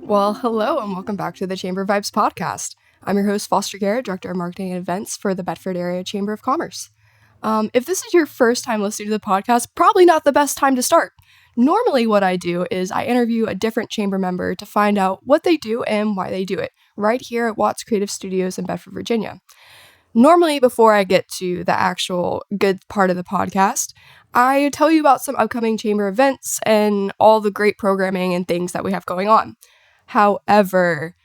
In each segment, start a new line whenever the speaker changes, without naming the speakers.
Well, hello and welcome back to the Chamber Vibes podcast. I'm your host, Foster Garrett, Director of Marketing and Events for the Bedford Area Chamber of Commerce. If this is your first time listening to the podcast, probably not the best time to start. Normally what I do is I interview a different chamber member to find out what they do and why they do it, right here at Watts Creative Studios in Bedford, Virginia. Normally, before I get to the actual good part of the podcast, I tell you about some upcoming chamber events and all the great programming and things that we have going on. However,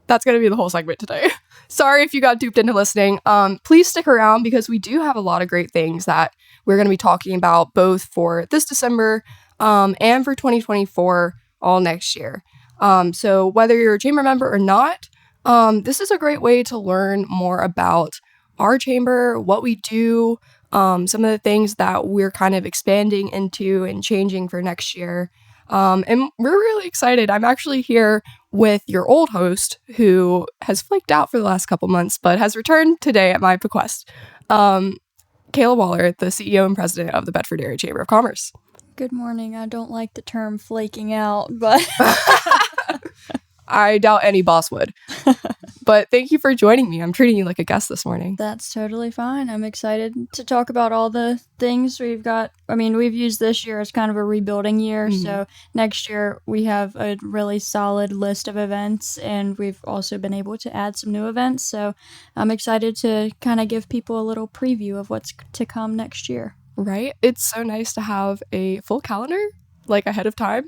that's going to be the whole segment today. Sorry if you got duped into listening. Please stick around because we do have a lot of great things that we're going to be talking about both for this December and for 2024 all next year. So whether you're a chamber member or not, this is a great way to learn more about our chamber, what we do, some of the things that we're kind of expanding into and changing for next year. And we're really excited. I'm actually here with your old host who has flaked out for the last couple months, but has returned today at my bequest. Kayla Waller, the CEO and president of the Bedford Area Chamber of Commerce.
Good morning. I don't like the term flaking out, but
I doubt any boss would. But thank you for joining me. I'm treating you like a guest this morning.
That's totally fine. I'm excited to talk about all the things we've got. I mean, we've used this year as kind of a rebuilding year. Mm-hmm. So next year we have a really solid list of events, and we've also been able to add some new events. So I'm excited to kind of give people a little preview of what's to come next year.
Right? It's so nice to have a full calendar, like ahead of time.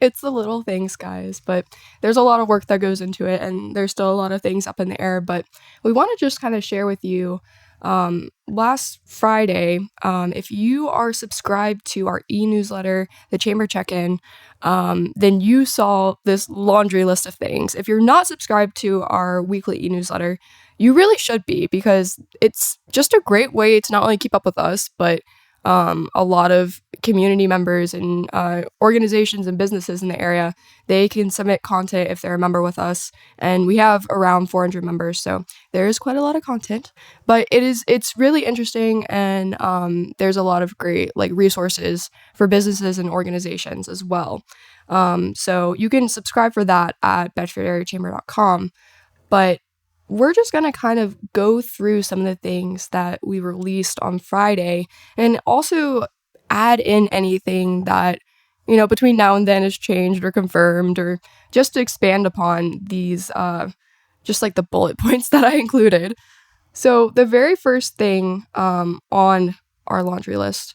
It's the little things, guys, but there's a lot of work that goes into it, and there's still a lot of things up in the air, but we want to just kind of share with you, last Friday, if you are subscribed to our e-newsletter, the Chamber Check-In, then you saw this laundry list of things. If you're not subscribed to our weekly e-newsletter, you really should be, because it's just a great way to not only keep up with us, but a lot of community members and organizations and businesses in the area, they can submit content if they're a member with us, and we have around 400 members, so there is quite a lot of content, but it's really interesting, and there's a lot of great resources for businesses and organizations as well. So you can subscribe for that at bedfordareachamber.com, but we're just going to kind of go through some of the things that we released on Friday and also add in anything that, between now and then is changed or confirmed, or just to expand upon these, just the bullet points that I included. So the very first thing on our laundry list,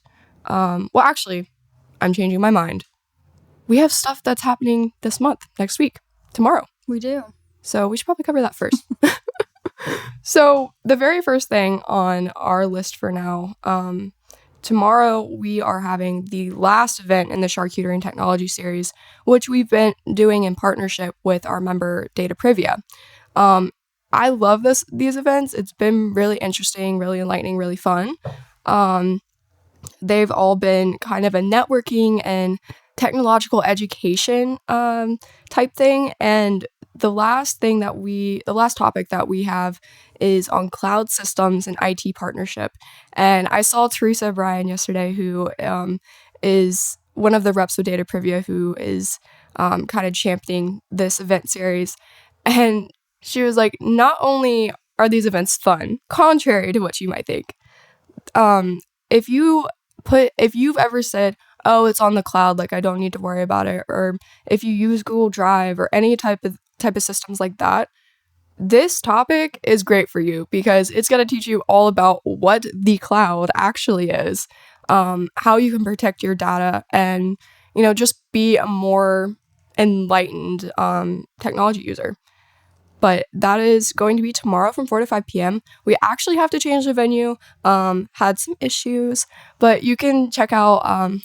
actually, I'm changing my mind. We have stuff that's happening this month, next week, tomorrow.
We do.
So we should probably cover that first. So the very first thing on our list for now, tomorrow we are having the last event in the Charcuterie and Technology series, which we've been doing in partnership with our member Data Privia. I love these events. It's been really interesting, really enlightening, really fun. They've all been kind of a networking and technological education type thing, and the last topic that we have is on cloud systems and IT partnership. And I saw Teresa Bryan yesterday, who is one of the reps of Data Privia, who is kind of championing this event series. And she was like, not only are these events fun, contrary to what you might think, if you've ever said, oh, it's on the cloud, I don't need to worry about it, or if you use Google Drive or any type of systems like that, this topic is great for you, because it's going to teach you all about what the cloud actually is, how you can protect your data, and just be a more enlightened technology user. But that is going to be tomorrow from 4 to 5 p.m. We actually have to change the venue, had some issues, but you can check out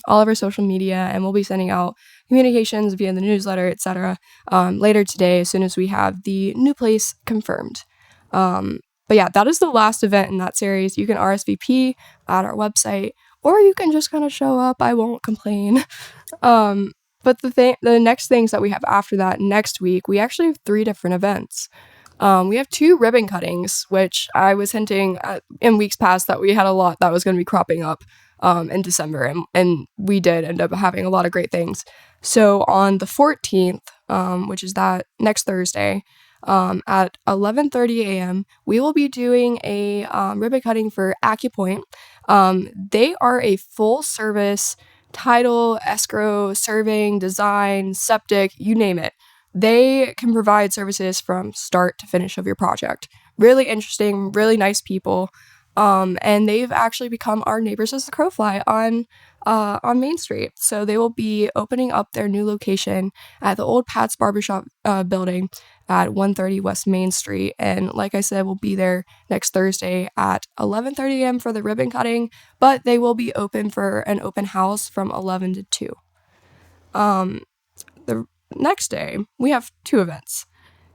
all of our social media, and we'll be sending out communications via the newsletter, etc. Later today, as soon as we have the new place confirmed. But yeah, that is the last event in that series. You can RSVP at our website, or you can just kind of show up. I won't complain. But the next things that we have after that next week, we actually have 3 different events. We have 2 ribbon cuttings, which I was hinting at in weeks past that we had a lot that was going to be cropping up. in December, and we did end up having a lot of great things. So on the 14th, which is that next Thursday, at 11:30 a.m., we will be doing a ribbon cutting for Acupoint. They are a full service title, escrow, serving, design, septic, you name it. They can provide services from start to finish of your project. Really interesting, really nice people. And they've actually become our neighbors as the crow fly on Main Street. So they will be opening up their new location at the old Pat's Barbershop building at 130 West Main Street. And like I said, we'll be there next Thursday at 11:30 a.m. for the ribbon cutting, but they will be open for an open house from 11 to 2. The next day, we have 2 events.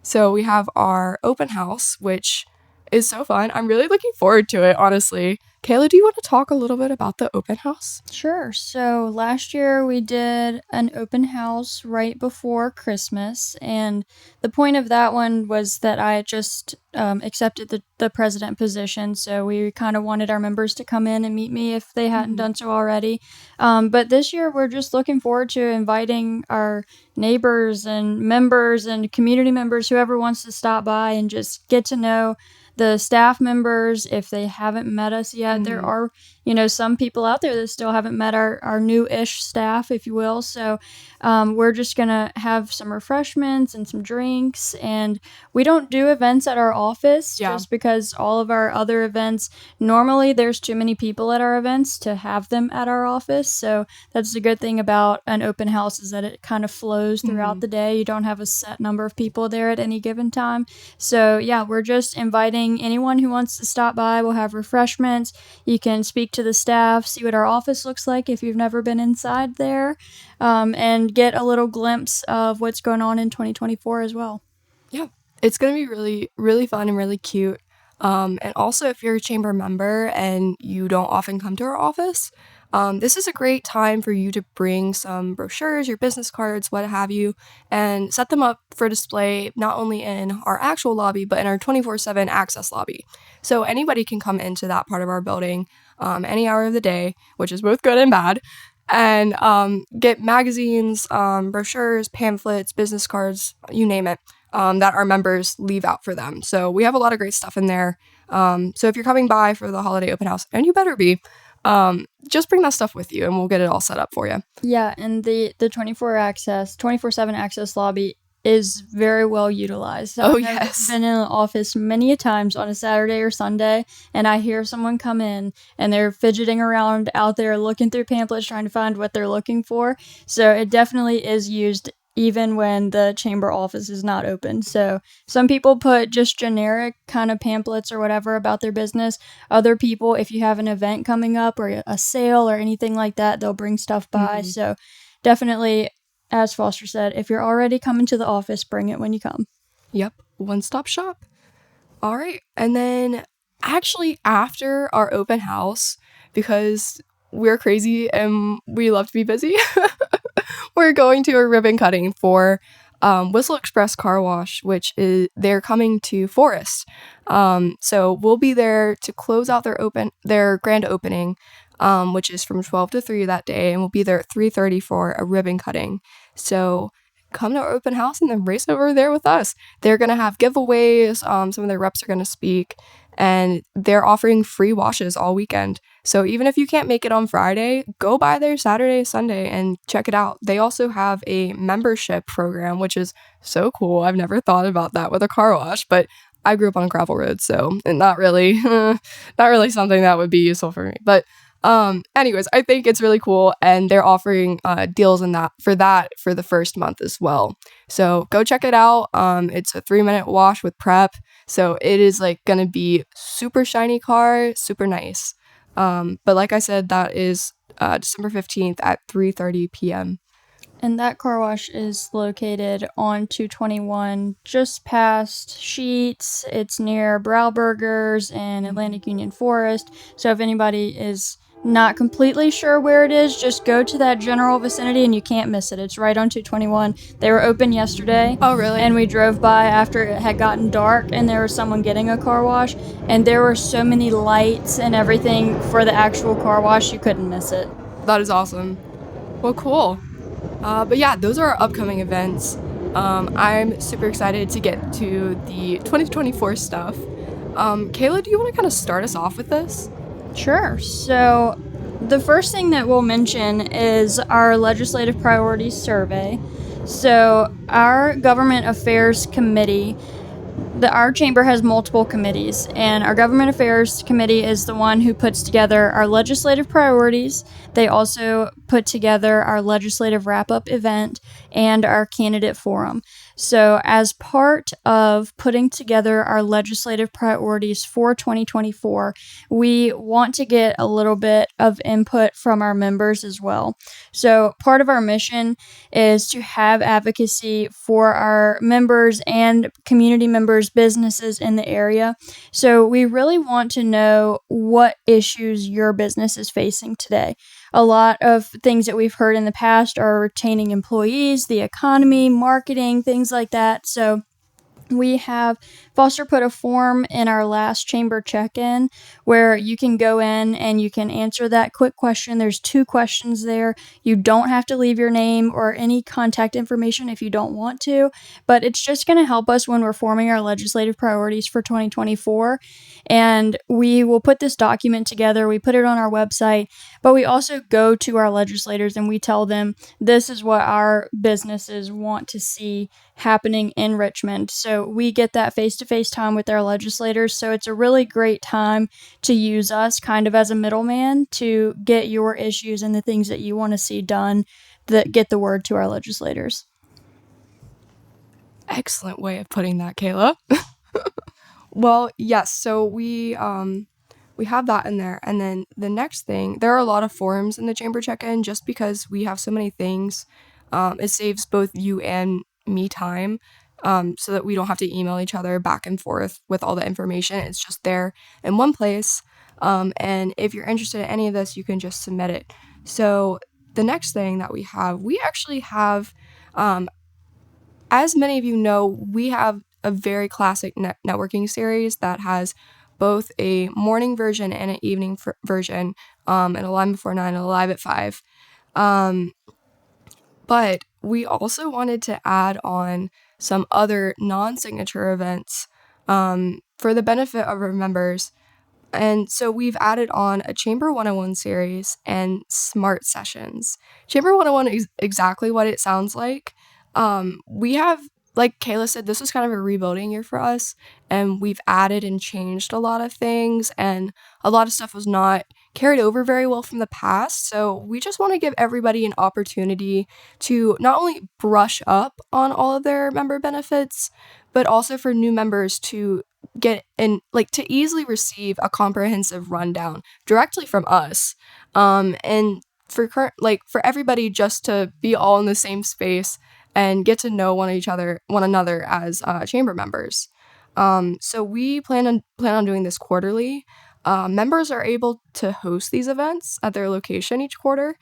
So we have our open house, which is so fun. I'm really looking forward to it, honestly. Kayla, do you want to talk a little bit about the open house?
Sure. So last year we did an open house right before Christmas, and the point of that one was that I just accepted the president position. So we kind of wanted our members to come in and meet me if they hadn't done so already. But this year we're just looking forward to inviting our neighbors and members and community members, whoever wants to stop by and just get to know the staff members if they haven't met us yet. There are, some people out there that still haven't met our new-ish staff, if you will. So we're just going to have some refreshments and some drinks. And we don't do events at our office just because all of our other events, normally there's too many people at our events to have them at our office. So that's the good thing about an open house, is that it kind of flows throughout the day. You don't have a set number of people there at any given time. So yeah, we're just inviting anyone who wants to stop by. We'll have refreshments. You can speak to the staff, see what our office looks like if you've never been inside there, and get a little glimpse of what's going on in 2024 as well.
Yeah, it's going to be really, really fun and really cute. And also, if you're a chamber member and you don't often come to our office, this is a great time for you to bring some brochures, your business cards, what have you, and set them up for display not only in our actual lobby, but in our 24/7 access lobby. So anybody can come into that part of our building any hour of the day, which is both good and bad, and get magazines, brochures, pamphlets, business cards, you name it, that our members leave out for them. So we have a lot of great stuff in there. So if you're coming by for the holiday open house, and you better be, just bring that stuff with you and we'll get it all set up for you.
Yeah, and the 24/7 access lobby is very well utilized.
Oh,
I've
yes.
been in the office many a times on a Saturday or Sunday, and I hear someone come in and they're fidgeting around out there looking through pamphlets trying to find what they're looking for. So it definitely is used even when the chamber office is not open. So some people put just generic kind of pamphlets or whatever about their business. Other people, if you have an event coming up or a sale or anything like that, they'll bring stuff by. So definitely, as Foster said, if you're already coming to the office, bring it when you come.
Yep, one-stop shop. All right, and then actually after our open house, because we're crazy and we love to be busy, we're going to a ribbon cutting for Whistle Express Car Wash, which is they're coming to Forest. So we'll be there to close out their grand opening, which is from 12 to 3 that day, and we'll be there at 3:30 for a ribbon cutting. So come to our open house and then race over there with us. They're gonna have giveaways. Some of their reps are gonna speak, and they're offering free washes all weekend. So even if you can't make it on Friday, go by there Saturday, Sunday, and check it out. They also have a membership program, which is so cool. I've never thought about that with a car wash, but I grew up on a gravel road, so not really, not really something that would be useful for me. But anyways, I think it's really cool, and they're offering deals in that for the first month as well. So go check it out. It's a 3-minute wash with prep, so it is like gonna be super shiny car, super nice. But like I said, that is December 15th at 3:30 p.m.
And that car wash is located on 221, just past Sheets. It's near Brow Burgers and Atlantic Union Forest. So if anybody is Not completely sure where it is. Just go to that general vicinity and you can't miss it. It's right on 221. They were open yesterday.
Oh, really?
And we drove by after it had gotten dark and there was someone getting a car wash. And there were so many lights and everything for the actual car wash, you couldn't miss it.
That is awesome. Well, cool. But yeah, those are our upcoming events. I'm super excited to get to the 2024 stuff. Kayla, do you want to kind of start us off with this?
Sure. So, the first thing that we'll mention is our legislative priorities survey. So, our government affairs committee, our chamber has multiple committees, and our government affairs committee is the one who puts together our legislative priorities. They also put together our legislative wrap up event and our candidate forum. So, as part of putting together our legislative priorities for 2024, we want to get a little bit of input from our members as well. So, part of our mission is to have advocacy for our members and community members, businesses in the area. So, we really want to know what issues your business is facing today. A lot of things that we've heard in the past are retaining employees, the economy, marketing, things like that. So, we have Foster put a form in our last chamber check-in where you can go in and you can answer that quick question. There's 2 questions there. You don't have to leave your name or any contact information if you don't want to, but it's just going to help us when we're forming our legislative priorities for 2024. And we will put this document together. We put it on our website, but we also go to our legislators and we tell them this is what our businesses want to see happening in Richmond. So we get that face-to-face time with our legislators. So it's a really great time to use us kind of as a middleman to get your issues and the things that you want to see done that get the word to our legislators.
Excellent way of putting that, Kayla. Well, yes, so we have that in there. And then the next thing, there are a lot of forums in the chamber check-in just because we have so many things. It saves both you and me time, so that we don't have to email each other back and forth with all the information. It's just there in one place. And if you're interested in any of this, you can just submit it. So the next thing that we actually have, as many of you know, we have a very classic networking series that has both a morning version and an evening version, and a live before 9 and a live at 5. But we also wanted to add on some other non-signature events for the benefit of our members. And so we've added on a Chamber 101 series and smart sessions. Chamber 101 is exactly what it sounds like. We have, like Kayla said, this was kind of a rebuilding year for us, and we've added and changed a lot of things, and a lot of stuff was not carried over very well from the past. So we just want to give everybody an opportunity to not only brush up on all of their member benefits, but also for new members to get in, like, to easily receive a comprehensive rundown directly from us, and for everybody just to be all in the same space and get to know one another as chamber members. So we plan on doing this quarterly. Members are able to host these events at their location each quarter.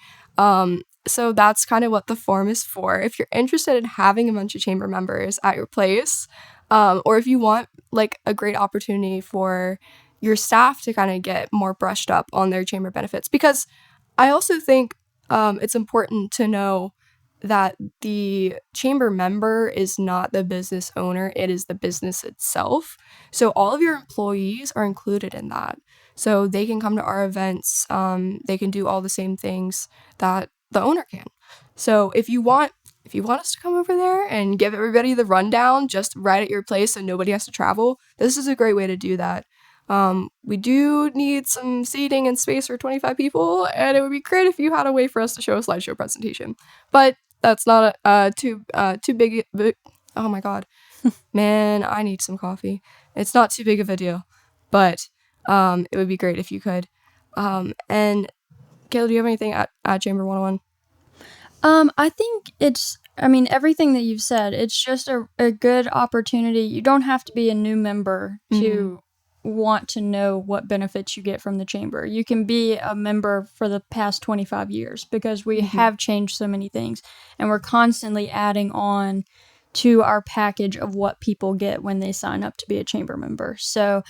So that's kind of what the form is for. If you're interested in having a bunch of chamber members at your place, or if you want like a great opportunity for your staff to kind of get more brushed up on their chamber benefits, because I also think it's important to know that the chamber member is not the business owner, it is the business itself. So all of your employees are included in that. So they can come to our events, they can do all the same things that the owner can. So if you want us to come over there and give everybody the rundown just right at your place so nobody has to travel, this is a great way to do that. We do need some seating and space for 25 people, and it would be great if you had a way for us to show a slideshow presentation. But that's not too big. Oh my god, man, I need some coffee. It's not too big of a deal, but it would be great if you could. And Kayla, do you have anything at Chamber 101?
I think everything that you've said, it's just a good opportunity. You don't have to be a new member to want to know what benefits you get from the chamber. You can be a member for the past 25 years because we have changed so many things, and we're constantly adding on to our package of what people get when they sign up to be a chamber member. So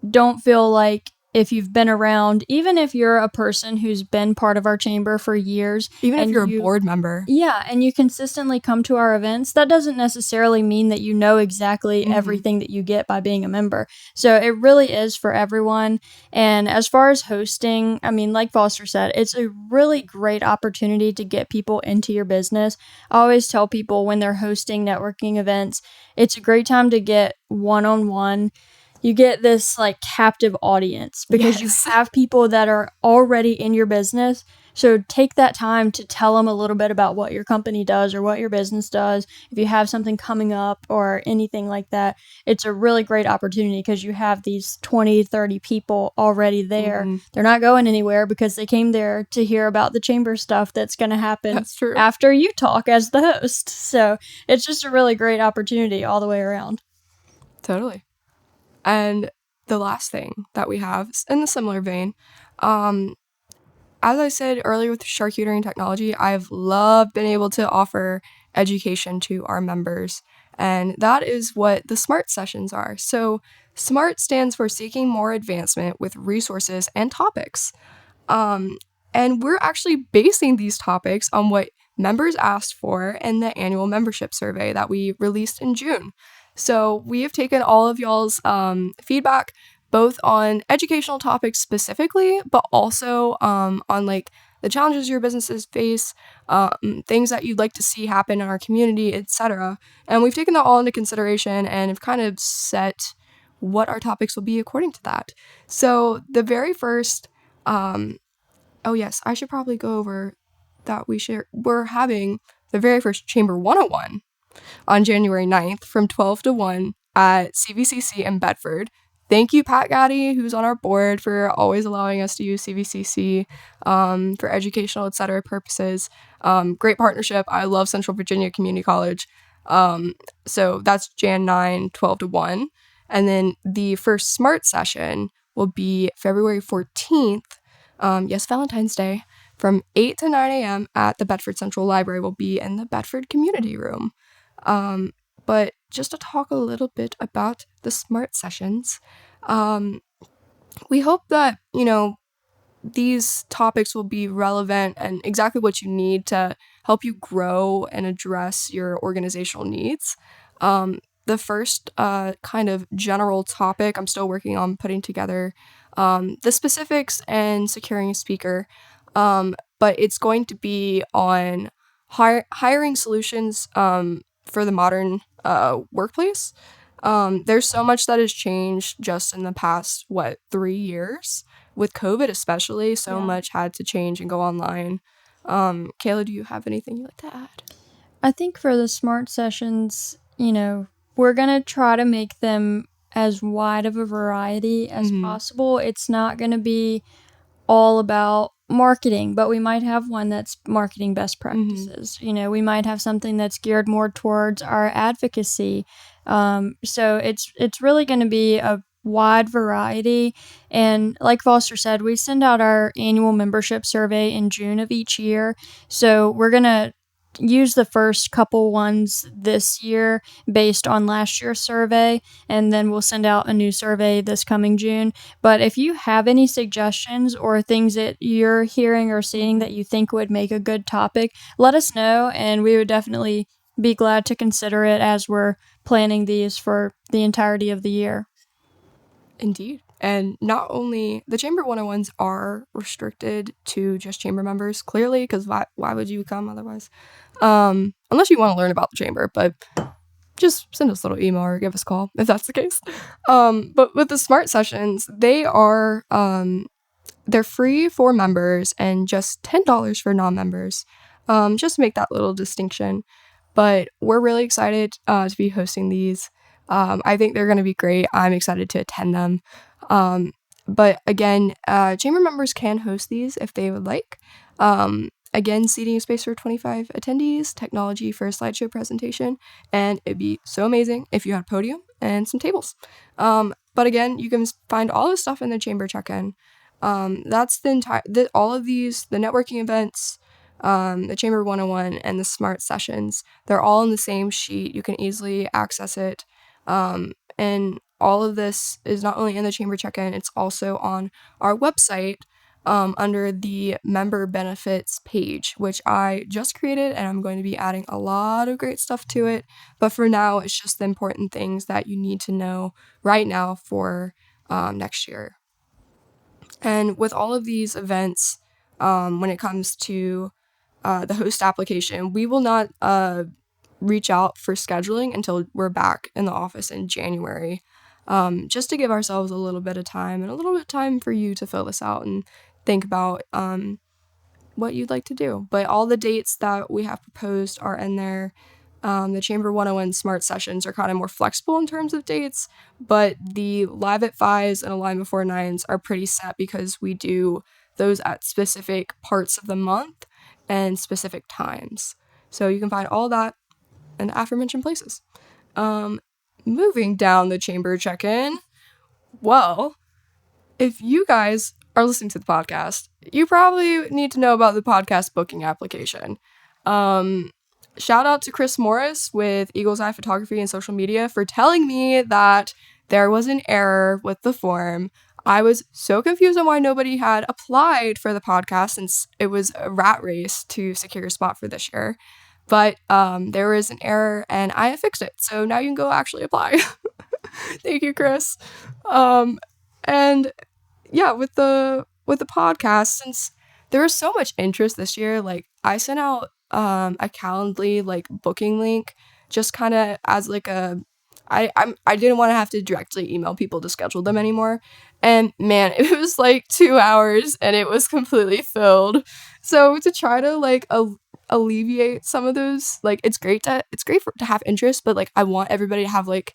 don't feel like if you've been around, even if you're a person who's been part of our chamber for years,
Even if
and
you're a board member.
Yeah, and you consistently come to our events, that doesn't necessarily mean that you know exactly everything that you get by being a member. So it really is for everyone. And as far as hosting, I mean, like Foster said, it's a really great opportunity to get people into your business. I always tell people when they're hosting networking events, it's a great time to get one-on-one. You get this like captive audience because you have people that are already in your business. So take that time to tell them a little bit about what your company does or what your business does. If you have something coming up or anything like that, it's a really great opportunity because you have these 20, 30 people already there. They're not going anywhere because they came there to hear about the chamber stuff that's going to happen after you talk as the host. So it's just a really great opportunity all the way around.
Totally. And the last thing that we have, in a similar vein, as I said earlier with charcuterie and technology, I've loved being able to offer education to our members. And that is what the SMART sessions are. So SMART stands for Seeking More Advancement with Resources and Topics. And we're actually basing these topics on what members asked for in the annual membership survey that we released in June. So we have taken all of y'all's feedback, both on educational topics specifically, but also on like the challenges your businesses face, things that you'd like to see happen in our community, etc. And we've taken that all into consideration and have kind of set what our topics will be according to that. So the very first, oh yes, I should probably go over that we're having the very first Chamber 101 on January 9th from 12 to 1 at CVCC in Bedford. Thank you, Pat Gaddy, who's on our board, for always allowing us to use CVCC for educational, etc. purposes. Great partnership. I love Central Virginia Community College. So that's Jan 9, 12 to 1. And then the first SMART session will be February 14th, yes, Valentine's Day, from 8 to 9 a.m. at the Bedford Central Library. Will be in the Bedford Community Room. But just to talk a little bit about the SMART sessions, we hope that, these topics will be relevant and exactly what you need to help you grow and address your organizational needs. The first kind of general topic, I'm still working on putting together the specifics and securing a speaker, but it's going to be on hiring solutions for the modern workplace. There's so much that has changed just in the past, 3 years? With COVID especially, so much had to change and go online. Kayla, do you have anything you'd like to add?
I think for the SMART sessions, we're going to try to make them as wide of a variety as possible. It's not going to be all about marketing, but we might have one that's marketing best practices. We might have something that's geared more towards our advocacy. So it's really going to be a wide variety. And like Foster said, we send out our annual membership survey in June of each year. So we're going to use the first couple ones this year based on last year's survey, and then we'll send out a new survey this coming June. But if you have any suggestions or things that you're hearing or seeing that you think would make a good topic, let us know, and we would definitely be glad to consider it as we're planning these for the entirety of the year.
Indeed. And not only the Chamber 101s are restricted to just chamber members, clearly, because why would you come otherwise? Unless you want to learn about the chamber, but just send us a little email or give us a call if that's the case. But with the SMART sessions, they are they're free for members and just $10 for non-members. Just to make that little distinction. But we're really excited to be hosting these. I think they're going to be great. I'm excited to attend them. But again, chamber members can host these if they would like. Again, seating space for 25 attendees, technology for a slideshow presentation, and it'd be so amazing if you had a podium and some tables. But again, you can find all this stuff in the chamber check-in. That's the entire, all of these, the networking events, the Chamber 101 and the Smart Sessions, they're all in the same sheet. You can easily access it. And all of this is not only in the Chamber check-in, it's also on our website under the member benefits page, which I just created, and I'm going to be adding a lot of great stuff to it. But for now, it's just the important things that you need to know right now for next year. And with all of these events, when it comes to the host application, we will not reach out for scheduling until we're back in the office in January, just to give ourselves a little bit of time and a little bit of time for you to fill this out and think about what you'd like to do. But all the dates that we have proposed are in there. The Chamber 101 Smart Sessions are kind of more flexible in terms of dates, but the Live at 5s and Align Before 9s are pretty set because we do those at specific parts of the month and specific times. So you can find all that in the aforementioned places. Moving down the chamber check-in, well, if you guys are listening to the podcast, you probably need to know about the podcast booking application. Shout out to Chris Morris with Eagle's Eye Photography and Social Media for telling me that there was an error with the form. I was so confused on why nobody had applied for the podcast since it was a rat race to secure a spot for this year. But there was an error and I have fixed it. So now you can go actually apply. Thank you, Chris. And yeah, with the podcast, since there was so much interest this year, like I sent out a Calendly like booking link just kind of as like a I didn't want to have to directly email people to schedule them anymore. And man, it was like 2 hours and it was completely filled. So to try to like alleviate some of those, like it's great to have interest, but like I want everybody to have like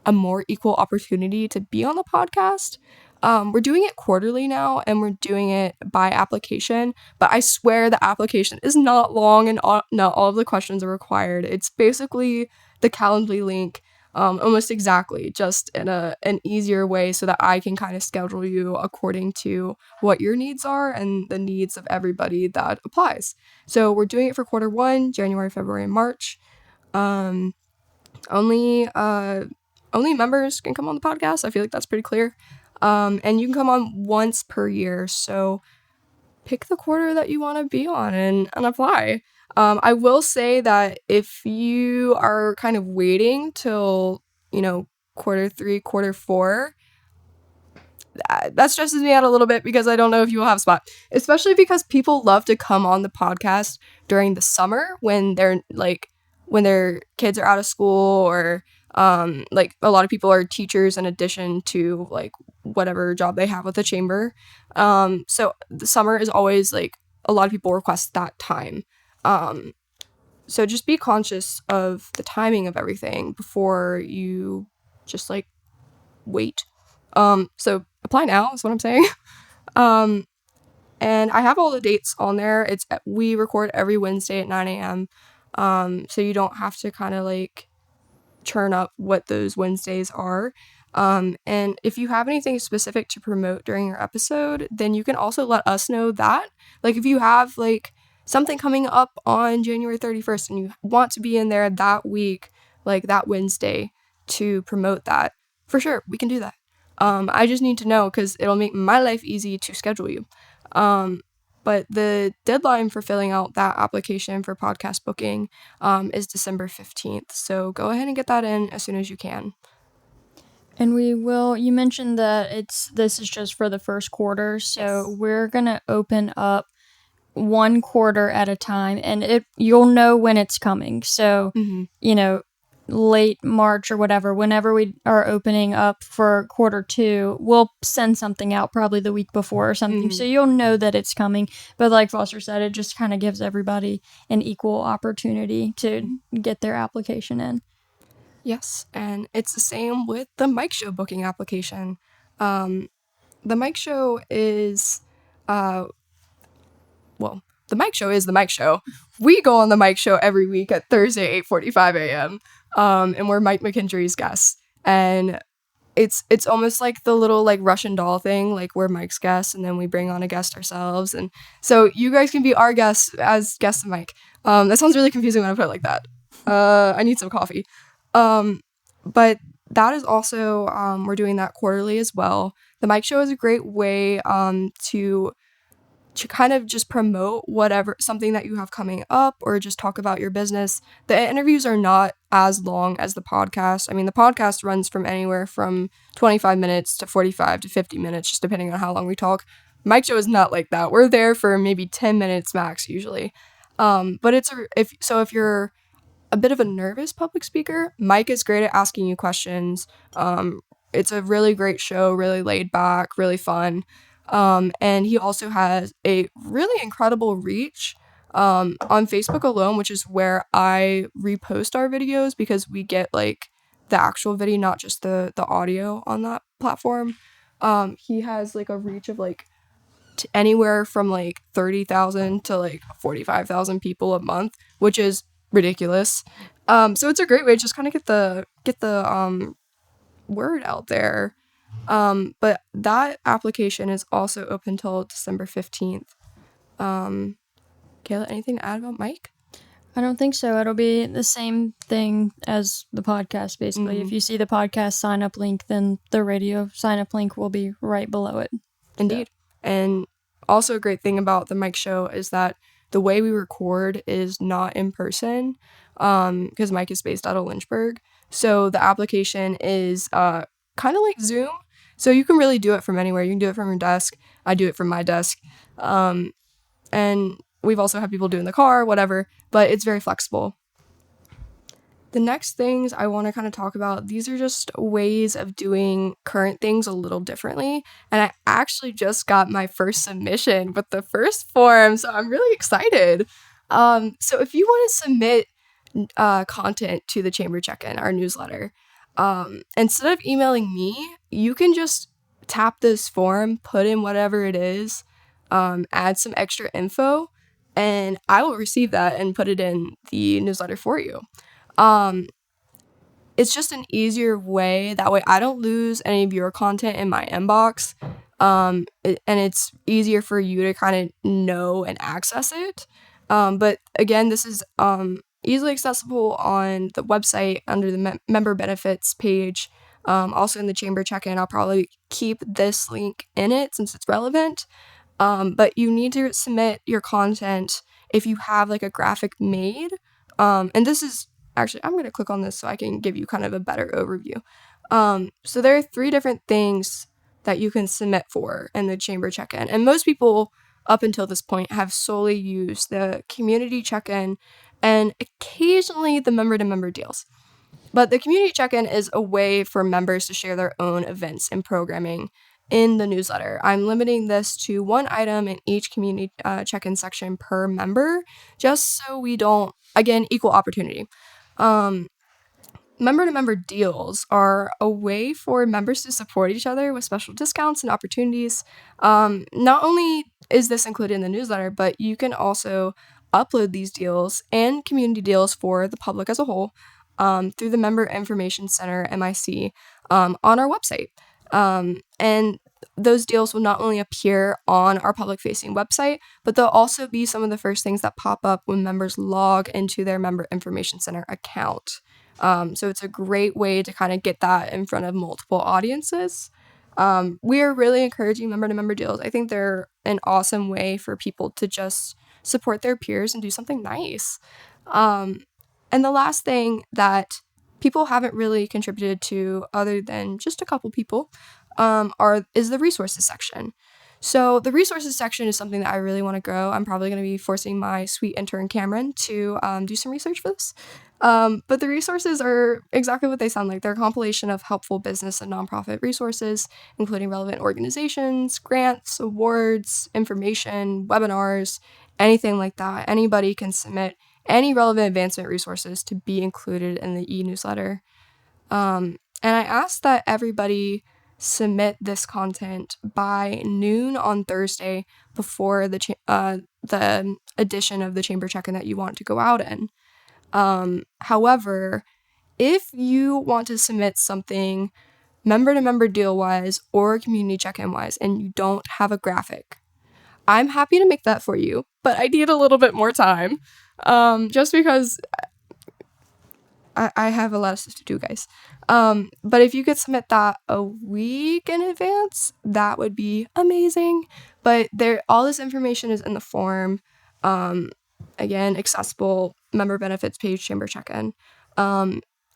a more equal opportunity to be on the podcast. We're doing it quarterly now and we're doing it by application, but I swear the application is not long and not all of the questions are required. It's basically the Calendly link, almost exactly, just in an easier way so that I can kind of schedule you according to what your needs are and the needs of everybody that applies. So we're doing it for quarter 1, January, February, and March. Only members can come on the podcast. I feel like that's pretty clear. And you can come on once per year. So pick the quarter that you want to be on and apply. I will say that if you are kind of waiting till, quarter 3, quarter 4, that stresses me out a little bit because I don't know if you will have a spot, especially because people love to come on the podcast during the summer when their kids are out of school or like a lot of people are teachers in addition to like whatever job they have with the chamber. So the summer is always like a lot of people request that time. So just be conscious of the timing of everything before you just like wait. So apply now is what I'm saying. And I have all the dates on there. We record every Wednesday at 9 a.m. So you don't have to kind of like churn up what those Wednesdays are. And if you have anything specific to promote during your episode, then you can also let us know that. Like if you have like something coming up on January 31st and you want to be in there that week, like that Wednesday to promote that, for sure, we can do that. I just need to know because it'll make my life easy to schedule you. But the deadline for filling out that application for podcast booking is December 15th. So go ahead and get that in as soon as you can.
And you mentioned that this is just for the first quarter. So yes. We're going to open up one quarter at a time and you'll know when it's coming. So, late March or whatever, whenever we are opening up for quarter 2, we'll send something out probably the week before or something. So you'll know that it's coming. But like Foster said, it just kind of gives everybody an equal opportunity to get their application in.
Yes, and it's the same with the Mike Show booking application. The Mike Show is, the Mike Show is the Mike Show. We go on the Mike Show every week at Thursday, 8:45 a.m., and we're Mike McKendry's guests. And it's almost like the little like Russian doll thing, like we're Mike's guests and then we bring on a guest ourselves, and so you guys can be our guests as guests of Mike. That sounds really confusing when I put it like that. I need some coffee. But that is also we're doing that quarterly as well. The Mike Show is a great way to kind of just promote whatever something that you have coming up or just talk about your business. The interviews are not as long as the podcast. I mean, the podcast runs from anywhere from 25 minutes to 45 to 50 minutes, just depending on how long we talk. Mike Show is not like that. We're there for maybe 10 minutes max usually. But if you're a bit of a nervous public speaker, Mike is great at asking you questions. It's a really great show, really laid back, really fun. And he also has a really incredible reach on Facebook alone, which is where I repost our videos because we get like the actual video, not just the audio on that platform. He has like a reach of like anywhere from like 30,000 to like 45,000 people a month, which is ridiculous. So it's a great way to just kind of get the word out there. But that application is also open till December 15th. Kayla, anything to add about Mike?
I don't think so. It'll be the same thing as the podcast, basically. If you see the podcast sign up link, then the radio sign up link will be right below it.
Indeed. And also a great thing about the Mike Show is that the way we record is not in person, because Mike is based out of Lynchburg. So the application is kind of like Zoom. So you can really do it from anywhere. You can do it from your desk. I do it from my desk. And we've also had people do it in the car, whatever, but it's very flexible. The next things I want to kind of talk about, these are just ways of doing current things a little differently. And I actually just got my first submission with the first form, so I'm really excited. So if you want to submit content to the Chamber Check-In, our newsletter, instead of emailing me, you can just tap this form, put in whatever it is, add some extra info, and I will receive that and put it in the newsletter for you. It's just an easier way. That way I don't lose any of your content in my inbox. And it's easier for you to kind of know and access it. But again, this is easily accessible on the website under the member benefits page. Also in the Chamber Check-In, I'll probably keep this link in it since it's relevant. But you need to submit your content if you have like a graphic made. And this is actually, I'm going to click on this so I can give you kind of a better overview. So there are 3 different things that you can submit for in the Chamber Check-In. And most people up until this point have solely used the community check-in and occasionally the member-to-member deals. But the community check-in is a way for members to share their own events and programming in the newsletter. I'm limiting this to 1 item in each community check-in section per member, just so we don't, again, equal opportunity. Member-to-member deals are a way for members to support each other with special discounts and opportunities. Not only is this included in the newsletter, but you can also upload these deals and community deals for the public as a whole through the Member Information Center, MIC, on our website. And those deals will not only appear on our public-facing website, but they'll also be some of the first things that pop up when members log into their Member Information Center account. So it's a great way to kind of get that in front of multiple audiences. We are really encouraging member-to-member deals. I think they're an awesome way for people to just support their peers and do something nice. And the last thing that people haven't really contributed to, other than just a couple people, is the resources section. So the resources section is something that I really want to grow. I'm probably going to be forcing my sweet intern Cameron to do some research for this. But the resources are exactly what they sound like. They're a compilation of helpful business and nonprofit resources, including relevant organizations, grants, awards, information, webinars, anything like that. Anybody can submit any relevant advancement resources to be included in the e-newsletter. And I ask that everybody submit this content by noon on Thursday before the edition of the Chamber Check-In that you want to go out in. However, if you want to submit something member to member deal wise or community check-in wise, and you don't have a graphic, I'm happy to make that for you, but I need a little bit more time. Just because I have a lot of stuff to do, guys. But if you could submit that a week in advance, that would be amazing. But all this information is in the form. Again, accessible, member benefits page, chamber check-in.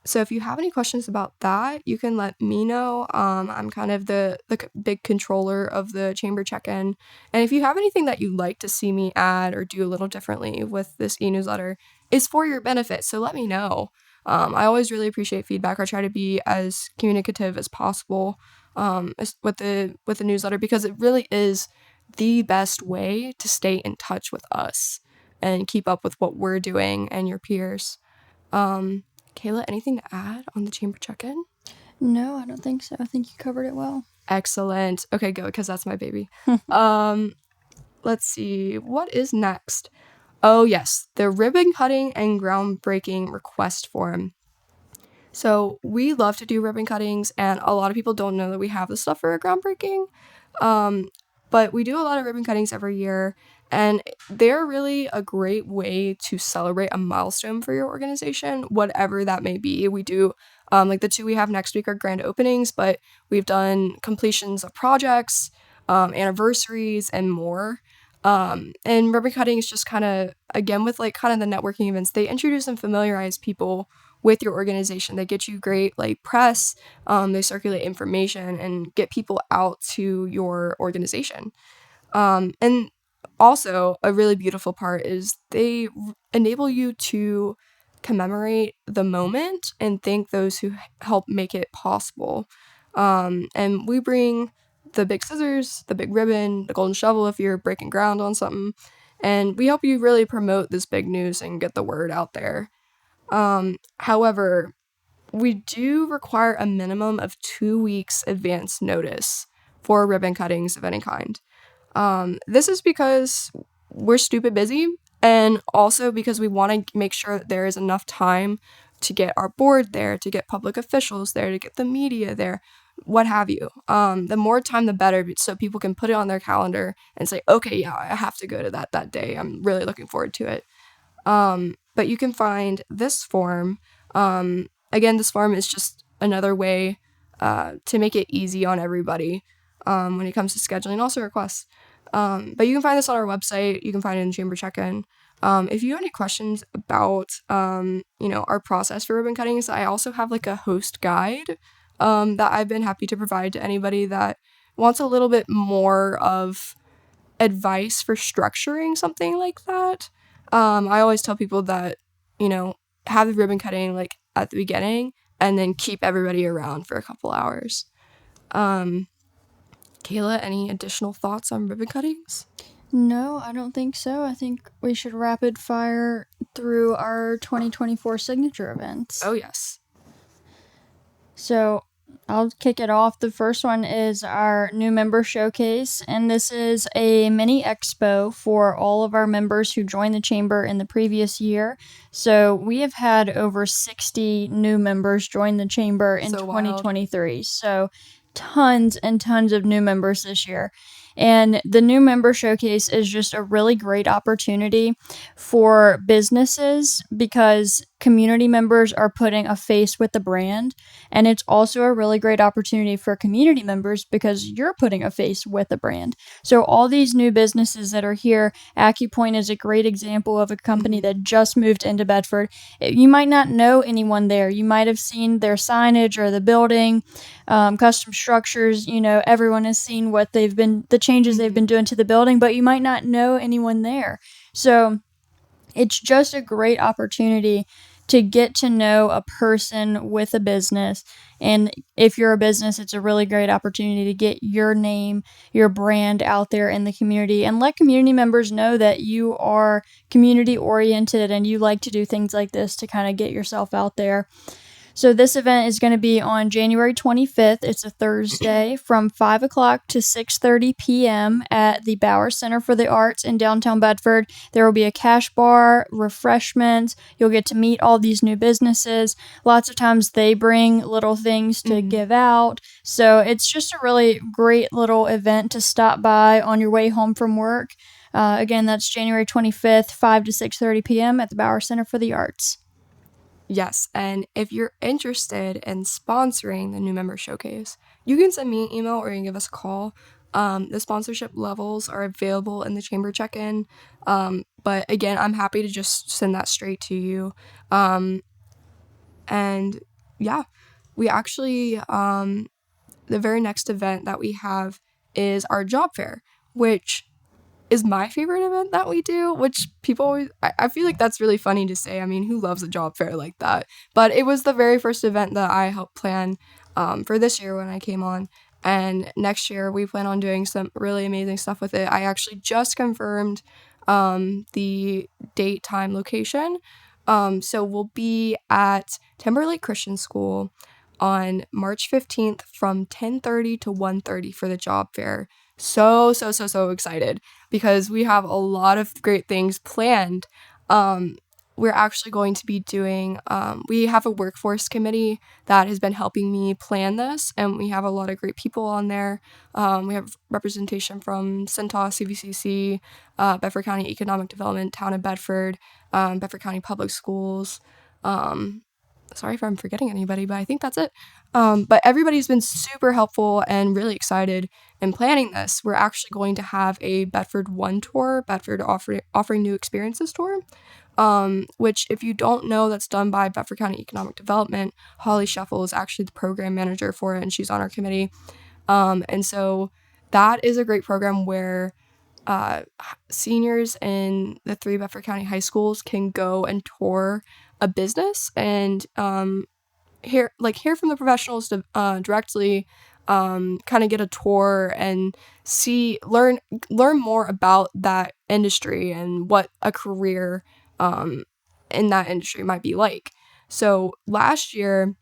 So if you have any questions about that, you can let me know. I'm kind of the big controller of the chamber check-in. And if you have anything that you'd like to see me add or do a little differently with this e-newsletter, it's for your benefit. So let me know. I always really appreciate feedback. I try to be as communicative as possible with the newsletter, because it really is the best way to stay in touch with us and keep up with what we're doing and your peers. Kayla, anything to add on the chamber check-in?
No, I don't think so. I think you covered it well.
Excellent. Okay, good, because that's my baby. Let's see. What is next? Oh, yes, the ribbon cutting and groundbreaking request form. So we love to do ribbon cuttings, and a lot of people don't know that we have the stuff for a groundbreaking. But we do a lot of ribbon cuttings every year, and they're really a great way to celebrate a milestone for your organization, whatever that may be. We do, like the 2 we have next week are grand openings, but we've done completions of projects, anniversaries, and more. And ribbon cutting is just kind of, again, with like kind of the networking events, they introduce and familiarize people with your organization. They get you great like press, they circulate information and get people out to your organization. And also a really beautiful part is they enable you to commemorate the moment and thank those who help make it possible. And we bring the big scissors, the big ribbon, the golden shovel if you're breaking ground on something, and we help you really promote this big news and get the word out there. However, we do require a minimum of 2 weeks advance notice for ribbon cuttings of any kind. This is because we're stupid busy, and also because we want to make sure that there is enough time to get our board there, to get public officials there, to get the media there, what have you. The more time, the better, so people can put it on their calendar and say, okay, yeah, I have to go to that day. I'm really looking forward to it. But you can find this form. Again, this form is just another way to make it easy on everybody when it comes to scheduling, also requests. But you can find this on our website. You can find it in Chamber Check-In. If you have any questions about, our process for ribbon cuttings, I also have like a host guide that I've been happy to provide to anybody that wants a little bit more of advice for structuring something like that. I always tell people that, have the ribbon cutting like at the beginning and then keep everybody around for a couple hours. Kayla, any additional thoughts on ribbon cuttings?
No, I don't think so. I think we should rapid fire through our 2024 signature events.
Oh, yes.
So I'll kick it off. The first one is our new member showcase, and this is a mini expo for all of our members who joined the chamber in the previous year. So we have had over 60 new members join the chamber in 2023. Wild. So tons and tons of new members this year. And the new member showcase is just a really great opportunity for businesses because community members are putting a face with the brand. And it's also a really great opportunity for community members because you're putting a face with the brand. So all these new businesses that are here, AcuPoint is a great example of a company that just moved into Bedford. You might not know anyone there. You might have seen their signage or the building, custom structures. Everyone has seen the changes they've been doing to the building, but you might not know anyone there. So it's just a great opportunity to get to know a person with a business. And if you're a business, it's a really great opportunity to get your name, your brand out there in the community and let community members know that you are community oriented and you like to do things like this to kind of get yourself out there. So this event is going to be on January 25th. It's a Thursday from 5 o'clock to 6:30 p.m. at the Bauer Center for the Arts in downtown Bedford. There will be a cash bar, refreshments. You'll get to meet all these new businesses. Lots of times they bring little things to give out. So it's just a really great little event to stop by on your way home from work. Again, that's January 25th, 5 to 6:30 p.m. at the Bauer Center for the Arts.
Yes, and if you're interested in sponsoring the new member showcase, you can send me an email or you can give us a call. The sponsorship levels are available in the chamber check-in, but again, I'm happy to just send that straight to you. And yeah, we actually, the very next event that we have is our job fair, which is my favorite event that we do, which people always, I feel like that's really funny to say. I mean, who loves a job fair like that? But it was the very first event that I helped plan for this year when I came on. And next year, we plan on doing some really amazing stuff with it. I actually just confirmed the date, time, location. So we'll be at Timberlake Christian School on March 15th from 10:30 to 1:30 for the job fair. So excited because we have a lot of great things planned. We're actually going to be doing, we have a workforce committee that has been helping me plan this, and we have a lot of great people on there. We have representation from CENTAS, CVCC, Bedford County Economic Development, Town of Bedford, Bedford County Public Schools. Sorry if I'm forgetting anybody, but I think that's it. But everybody's been super helpful and really excited in planning this. We're actually going to have a Bedford One tour, Bedford offering new experiences tour, which if you don't know, that's done by Bedford County Economic Development. Holly Scheffel is actually the program manager for it, and she's on our committee. And so that is a great program where seniors in the 3 Bedford County high schools can go and tour a business and hear from the professionals directly, kind of get a tour and learn more about that industry and what a career in that industry might be like. So last year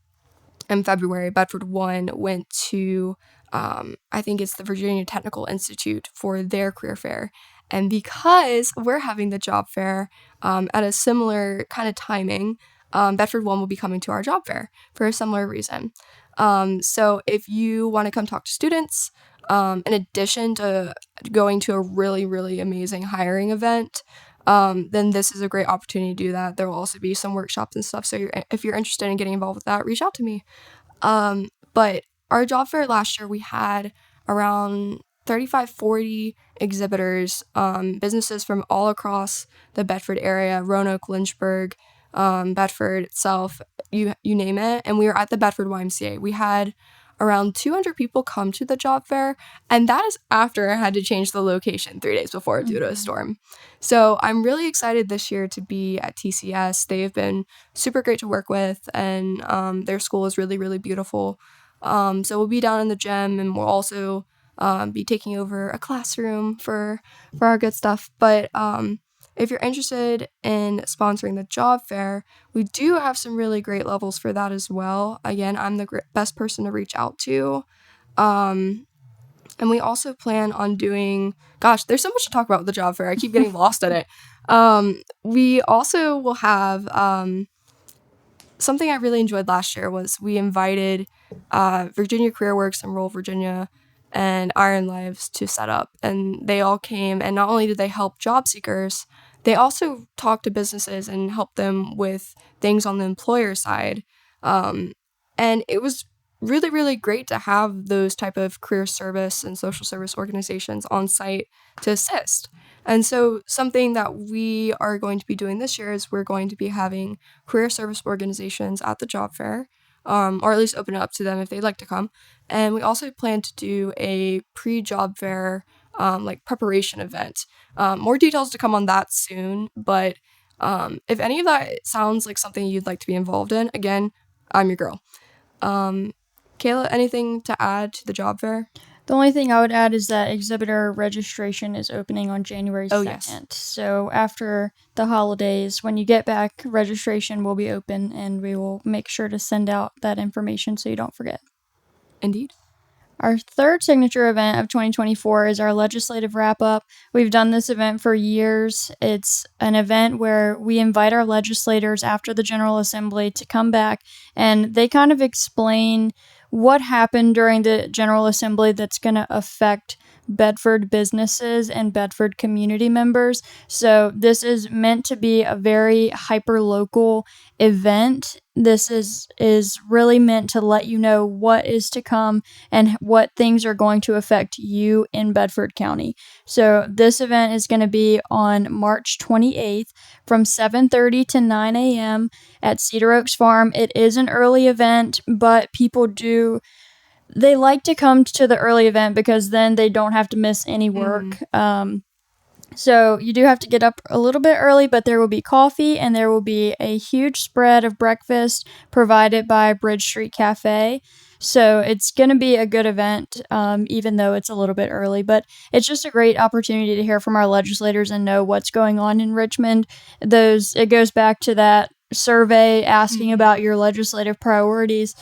in February, Bedford One went to, I think it's the Virginia Technical Institute for their career fair. And because we're having the job fair at a similar kind of timing, Bedford One will be coming to our job fair for a similar reason. So if you want to come talk to students, in addition to going to a really, really amazing hiring event, then this is a great opportunity to do that. There will also be some workshops and stuff. So if you're interested in getting involved with that, reach out to me. But our job fair last year, we had around 35, 40 exhibitors, businesses from all across the Bedford area, Roanoke, Lynchburg, Bedford itself, you name it. And we were at the Bedford YMCA. We had around 200 people come to the job fair, and that is after I had to change the location 3 days before due to a storm. So I'm really excited this year to be at TCS. They have been super great to work with, and their school is really, really beautiful. So we'll be down in the gym, and we'll also be taking over a classroom for our good stuff. But if you're interested in sponsoring the job fair, we do have some really great levels for that as well. Again, I'm the best person to reach out to. And we also plan on doing, gosh, there's so much to talk about with the job fair. I keep getting lost in it. We also will have, something I really enjoyed last year was we invited Virginia CareerWorks and Rural Virginia and Iron Lives to set up. And they all came, and not only did they help job seekers, they also talked to businesses and helped them with things on the employer side. And it was really, really great to have those type of career service and social service organizations on site to assist. And so something that we are going to be doing this year is we're going to be having career service organizations at the job fair, or at least open it up to them if they'd like to come. And we also plan to do a pre-job fair, preparation event. More details to come on that soon, but if any of that sounds like something you'd like to be involved in, again, I'm your girl. Kayla, anything to add to the job fair?
The only thing I would add is that exhibitor registration is opening on January 2nd.
Oh, yes.
So after the holidays, when you get back, registration will be open, and we will make sure to send out that information so you don't forget.
Indeed.
Our third signature event of 2024 is our legislative wrap up. We've done this event for years. It's an event where we invite our legislators after the General Assembly to come back, and they kind of explain what happened during the General Assembly that's going to affect Bedford businesses and Bedford community members. So this is meant to be a very hyper local event. This is really meant to let you know what is to come and what things are going to affect you in Bedford County. So this event is going to be on March 28th from 7:30 to 9 a.m. at Cedar Oaks Farm. It is an early event, but they like to come to the early event because then they don't have to miss any work. So you do have to get up a little bit early, but there will be coffee and there will be a huge spread of breakfast provided by Bridge Street Cafe. So it's going to be a good event, even though it's a little bit early. But it's just a great opportunity to hear from our legislators and know what's going on in Richmond. It goes back to that survey asking about your legislative priorities.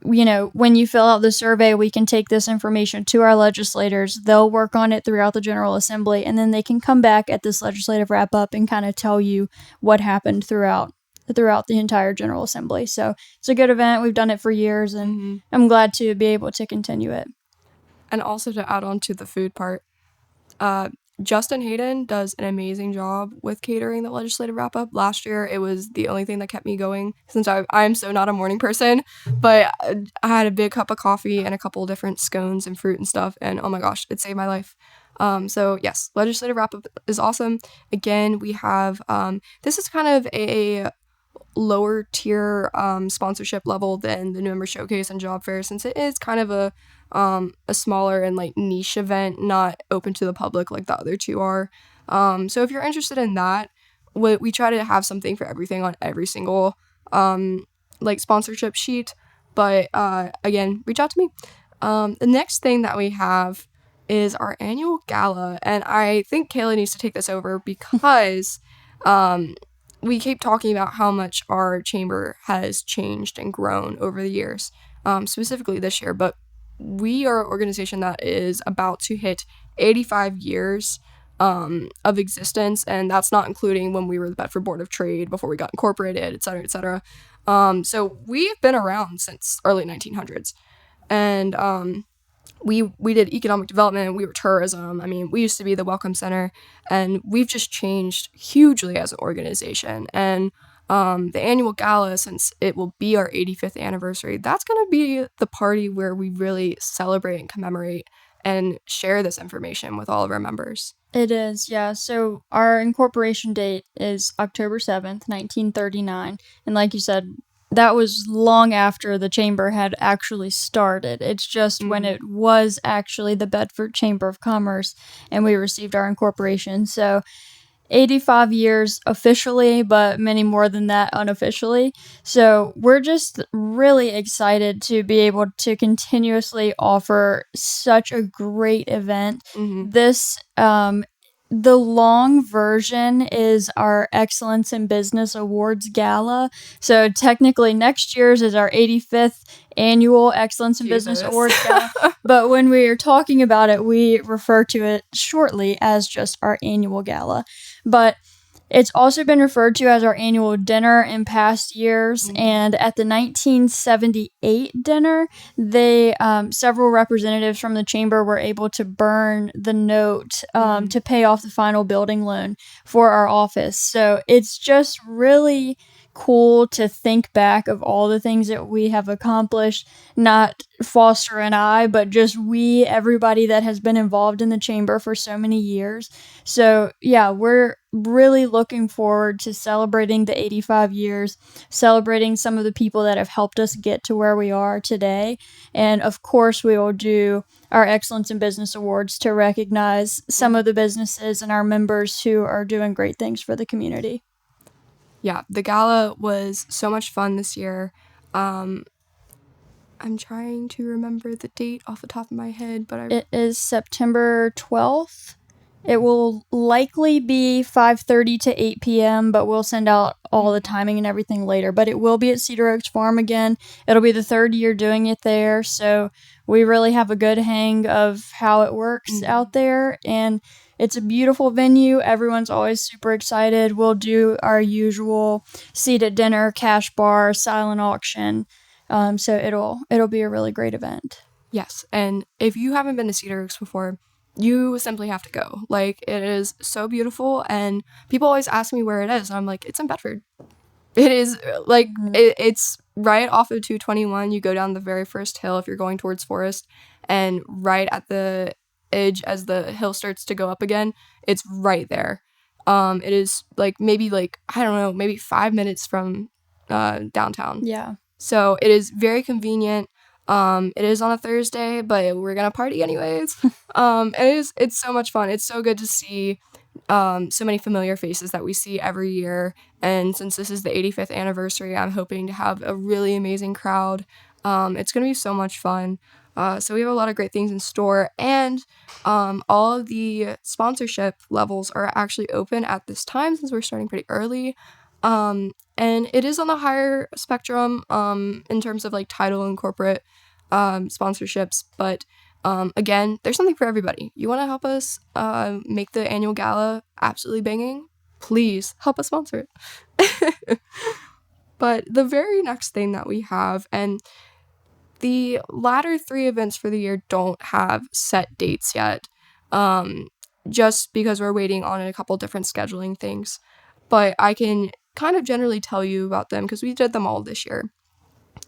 When you fill out the survey, we can take this information to our legislators. They'll work on it throughout the General Assembly, and then they can come back at this legislative wrap up and kind of tell you what happened throughout the entire General Assembly. So it's a good event. We've done it for years, and I'm glad to be able to continue it.
And also to add on to the food part, Justin Hayden does an amazing job with catering the legislative wrap up. Last year, it was the only thing that kept me going since I'm so not a morning person. But I had a big cup of coffee and a couple different scones and fruit and stuff, and oh my gosh, it saved my life. So yes, legislative wrap up is awesome. Again, we have this is kind of a lower tier sponsorship level than the New Member Showcase and Job Fair, since it is kind of a smaller and like niche event, not open to the public like the other two are. So if you're interested in that, we try to have something for everything on every single like sponsorship sheet. But again, reach out to me. The next thing that we have is our annual gala, and I think Kayla needs to take this over because we keep talking about how much our chamber has changed and grown over the years, specifically this year. But we are an organization that is about to hit 85 years of existence, and that's not including when we were the Bedford Board of Trade before we got incorporated, et cetera, et cetera. So we've been around since early 1900s, and we did economic development, we were tourism. I mean, we used to be the Welcome Center, and we've just changed hugely as an organization. And the annual gala, since it will be our 85th anniversary, that's going to be the party where we really celebrate and commemorate and share this information with all of our members.
It is, yeah. So our incorporation date is October 7th, 1939. And like you said, that was long after the chamber had actually started. It's just when it was actually the Bedford Chamber of Commerce and we received our incorporation. So 85 years officially, but many more than that unofficially. So we're just really excited to be able to continuously offer such a great event. This the long version is our Excellence in Business Awards Gala. So technically next year's is our 85th annual Excellence in Business Awards Gala. But when we are talking about it, we refer to it shortly as just our annual gala. But it's also been referred to as our annual dinner in past years, and at the 1978 dinner, several representatives from the chamber were able to burn the note to pay off the final building loan for our office. So it's just really cool to think back of all the things that we have accomplished, not Foster and I, but just everybody that has been involved in the chamber for so many years. So yeah, we're really looking forward to celebrating the 85 years, celebrating some of the people that have helped us get to where we are today. And of course, we will do our Excellence in Business Awards to recognize some of the businesses and our members who are doing great things for the community.
Yeah, the gala was so much fun this year. I'm trying to remember the date off the top of my head, but
It is September 12th. It will likely be 5:30 to 8 p.m., but we'll send out all the timing and everything later. But it will be at Cedar Oaks Farm again. It'll be the 3rd year doing it there, so we really have a good hang of how it works out there, and it's a beautiful venue. Everyone's always super excited. We'll do our usual seat at dinner, cash bar, silent auction. So it'll be a really great event.
Yes, and if you haven't been to Cedar Oaks before, you simply have to go. Like, it is so beautiful, and people always ask me where it is, and I'm like, it's in Bedford. It is, like, it's right off of 221. You go down the very first hill if you're going towards Forest, and right at the edge as the hill starts to go up again, it's right there. It is, like, maybe, like, I don't know, maybe 5 minutes from downtown.
Yeah.
So it is very convenient. It is on a Thursday, but we're gonna party anyways. It's so much fun. It's so good to see so many familiar faces that we see every year. And since this is the 85th anniversary, I'm hoping to have a really amazing crowd. It's gonna be so much fun. So we have a lot of great things in store, and all of the sponsorship levels are actually open at this time since we're starting pretty early. And it is on the higher spectrum in terms of like title and corporate sponsorships, but again, there's something for everybody. You want to help us make the annual gala absolutely banging? Please help us sponsor it. But the very next thing that we have, and the latter 3 events for the year don't have set dates yet, just because we're waiting on a couple different scheduling things. But I can kind of generally tell you about them because we did them all this year.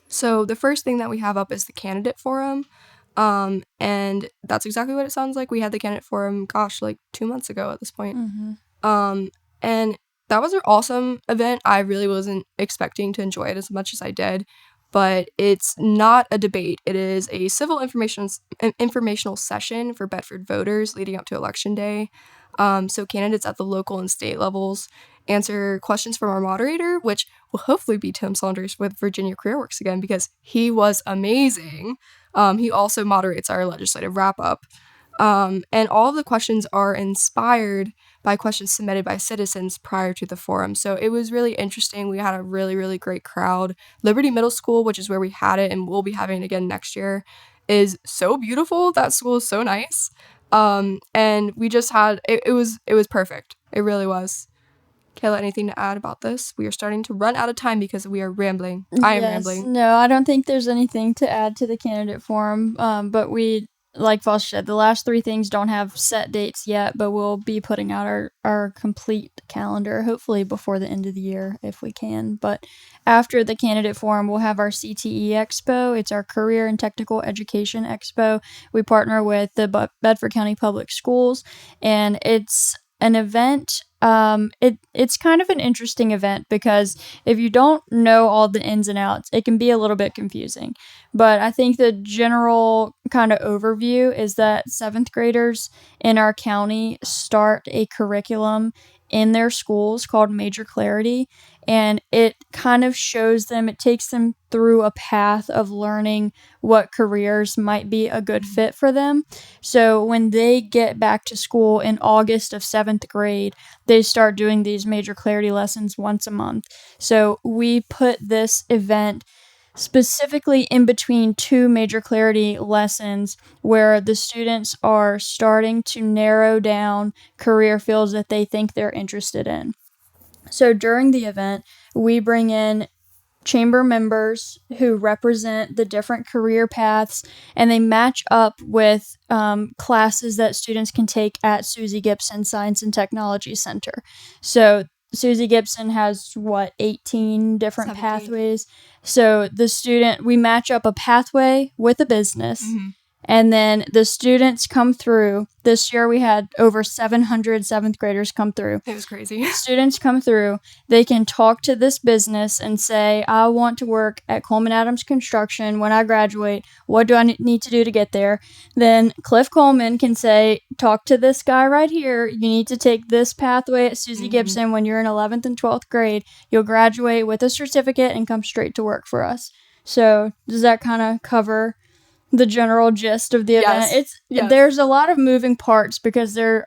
So the first thing that we have up is the candidate forum. And that's exactly what it sounds like. We had the candidate forum, gosh, like 2 months ago at this point. And that was an awesome event. I really wasn't expecting to enjoy it as much as I did, but it's not a debate. It is a civil informational session for Bedford voters leading up to Election Day. So candidates at the local and state levels answer questions from our moderator, which will hopefully be Tim Saunders with Virginia CareerWorks again, because he was amazing. He also moderates our legislative wrap-up. And all of the questions are inspired by questions submitted by citizens prior to the forum. So it was really interesting. We had a really, really great crowd. Liberty Middle School, which is where we had it and we'll be having it again next year, is so beautiful. That school is so nice. And we just had, it was perfect. It really was. Kayla, anything to add about this? We are starting to run out of time because we are rambling. I am rambling.
No, I don't think there's anything to add to the candidate forum. But we, like Foster said, the last 3 things don't have set dates yet, but we'll be putting out our complete calendar, hopefully before the end of the year if we can. But after the candidate forum, we'll have our CTE Expo. It's our Career and Technical Education Expo. We partner with the Bedford County Public Schools, and it's an event. It's kind of an interesting event because if you don't know all the ins and outs, it can be a little bit confusing. But I think the general kind of overview is that 7th graders in our county start a curriculum in their schools called Major Clarity, and it kind of shows them, it takes them through a path of learning what careers might be a good fit for them. So when they get back to school in August of 7th grade, they start doing these Major Clarity lessons once a month. So we put this event specifically in between 2 Major Clarity lessons where the students are starting to narrow down career fields that they think they're interested in. So during the event, we bring in chamber members who represent the different career paths, and they match up with classes that students can take at Susie Gibson Science and Technology Center. So Susie Gibson has 18 different
17.
pathways. So we match up a pathway with a business. And then the students come through. This year we had over 700 7th graders come through.
It was crazy.
Students come through. They can talk to this business and say, I want to work at Coleman Adams Construction when I graduate. What do I need to do to get there? Then Cliff Coleman can say, talk to this guy right here. You need to take this pathway at Susie Gibson when you're in 11th and 12th grade. You'll graduate with a certificate and come straight to work for us. So does that kind of cover the general gist of the event?
Yes.
There's a lot of moving parts because we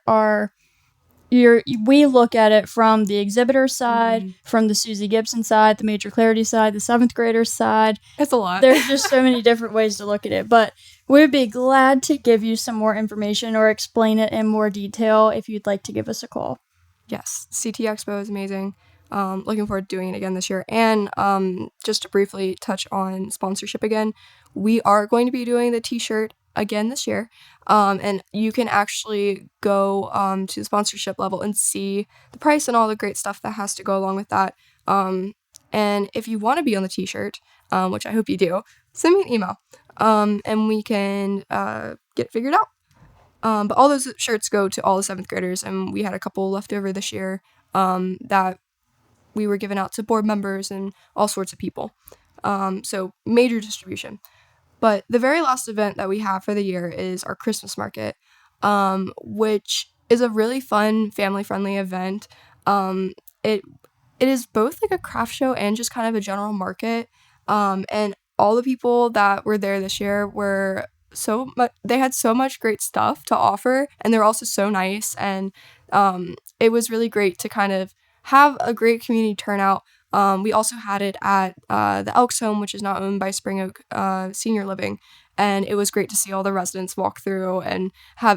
look at it from the exhibitor side, from the Susie Gibson side, the Major Clarity side, the 7th graders side.
It's a lot.
There's just so many different ways to look at it, but we'd be glad to give you some more information or explain it in more detail if you'd like to give us a call.
Yes, CT Expo is amazing. Looking forward to doing it again this year. And just to briefly touch on sponsorship again, we are going to be doing the t-shirt again this year. And you can actually go to the sponsorship level and see the price and all the great stuff that has to go along with that. And if you want to be on the t-shirt, which I hope you do, send me an email and we can get it figured out. But all those shirts go to all the 7th graders, and we had a couple left over this year that we were giving out to board members and all sorts of people. So major distribution. But the very last event that we have for the year is our Christmas market, which is a really fun, family-friendly event. It is both like a craft show and just kind of a general market. And all the people that were there this year were they had so much great stuff to offer, and they're also so nice, and it was really great to kind of have a great community turnout. We also had it at the Elks Home, which is now owned by Spring Oak Senior Living, and it was great to see all the residents walk through and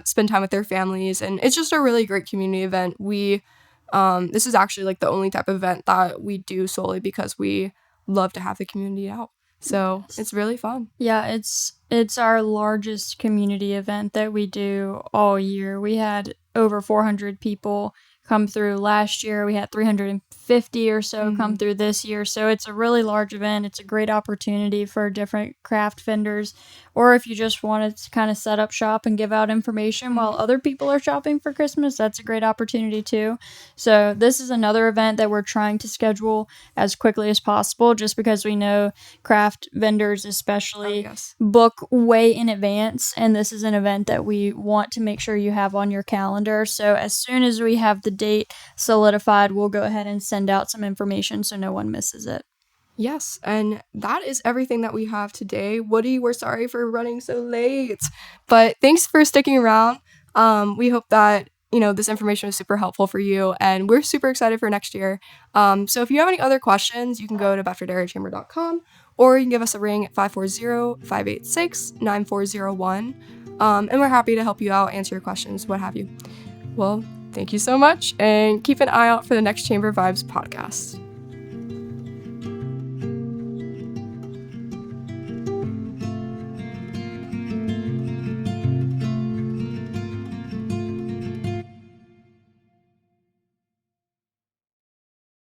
spend time with their families, and it's just a really great community event. This is actually like the only type of event that we do solely because we love to have the community out. So it's really fun.
Yeah, it's our largest community event that we do all year. We had over 400 people come through last year. We had 350 or so come through this year. So it's a really large event. It's a great opportunity for different craft vendors. Or if you just wanted to kind of set up shop and give out information while other people are shopping for Christmas, that's a great opportunity too. So this is another event that we're trying to schedule as quickly as possible, just because we know craft vendors especially book way in advance, and this is an event that we want to make sure you have on your calendar. So as soon as we have the date solidified, we'll go ahead and send out some information so no one misses it.
Yes, and that is everything that we have today. Woody, we're sorry for running so late, but thanks for sticking around. We hope that this information was super helpful for you, and we're super excited for next year. So if you have any other questions, you can go to bedfordareachamber.com, or you can give us a ring at 540-586-9401, and we're happy to help you out, answer your questions, what have you. Well, thank you so much, and keep an eye out for the next Chamber Vibes podcast.